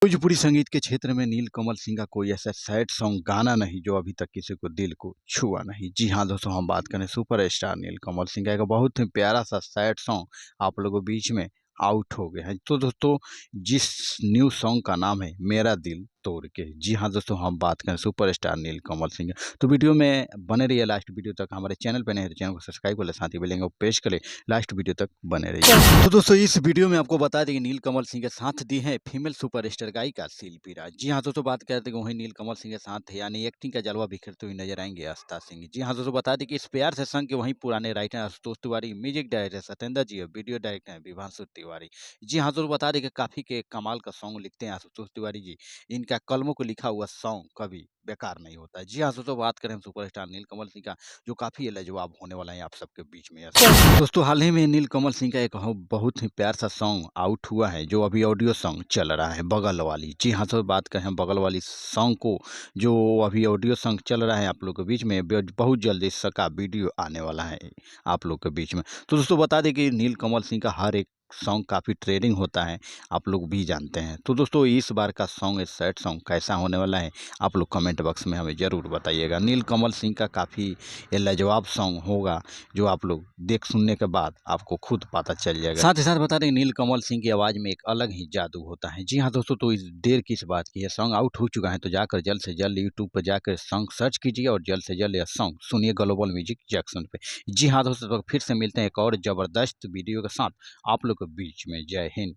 भोजपुरी संगीत के क्षेत्र में नीलकमल सिंह का कोई ऐसा सैड सॉन्ग गाना नहीं जो अभी तक किसी को दिल को छुआ नहीं। जी हाँ दोस्तों, हम बात करें सुपरस्टार नीलकमल सिंह का एक बहुत ही प्यारा सा सैड सॉन्ग आप लोगों के बीच में आउट हो गया है। तो दोस्तों, जिस न्यू सॉन्ग का नाम है मेरा दिल तोड़ के। जी हाँ दोस्तों, हम बात करें सुपरस्टार नीलकमल सिंह। तो वीडियो में बने रहिए लास्ट वीडियो तक। हमारे चैनल पर नहीं तो चैनल को सब्सक्राइब कर ले, साथ ही बेल आइकन को प्रेस कर ले। लास्ट वीडियो तक बने रहिए। तो दोस्तों, इस वीडियो में आपको बता दें कि नीलकमल सिंह के साथ दी है फीमेल सुपरस्टार गायिका शिल्पी राज। जी हाँ दोस्तों, बात करते हैं कि वहीं नीलकमल सिंह के साथ है यानी एक्टिंग का जलवा बिखरते हुए नजर आएंगे आस्था सिंह। जी हाँ दोस्तों, बता दें कि इस प्यार से संग के वहीं पुराने writer Ashutosh Tiwari, music director Satyendra ji और वीडियो डायरेक्टर हैं विभांशु तिवारी। जी हाँ दोस्तों, बता दें कि काफी के कमाल का सॉन्ग लिखते हैं आशुतोष तिवारी जी। इनका कलमों को लिखा हुआ सॉन्ग कभी बेकार नहीं होता है। जी हाँ दोस्तों, बात करें हम सुपरस्टार नीलकमल सिंह का, जो काफी लाजवाब होने वाला है आप सबके बीच में। दोस्तों, हाल ही में नीलकमल सिंह का एक बहुत ही प्यार सा सॉन्ग आउट हुआ है, जो अभी ऑडियो सॉन्ग चल रहा है बगल वाली। जी हाँ, तो बात करें हम बगल वाली सॉन्ग को, जो अभी ऑडियो सॉन्ग चल रहा है आप लोग के बीच में, बहुत जल्द इसका वीडियो आने वाला है आप लोग के बीच में। तो दोस्तों, बता दें कि नीलकमल सिंह का हर एक सॉन्ग काफ़ी ट्रेंडिंग होता है, आप लोग भी जानते हैं। तो दोस्तों, इस बार का सॉन्ग सैड सॉन्ग कैसा होने वाला है आप लोग कमेंट बॉक्स में हमें ज़रूर बताइएगा। नीलकमल सिंह का काफ़ी लाजवाब सॉन्ग होगा, जो आप लोग देख सुनने के बाद आपको खुद पता चल जाएगा। साथ ही साथ बता दें, नीलकमल सिंह की आवाज़ में एक अलग ही जादू होता है। जी हाँ दोस्तों, तो इस देर किस बात की है, सॉन्ग आउट हो चुका है तो जाकर जल्द से जल्द यूट्यूब पर जाकर सॉन्ग सर्च कीजिए और जल्द से जल्द यह सॉन्ग सुनिए ग्लोबल म्यूजिक जंक्शन पे। जी हाँ दोस्तों, तो फिर से मिलते हैं एक और ज़बरदस्त वीडियो के साथ आप लोग के बीच में। जय हिंद।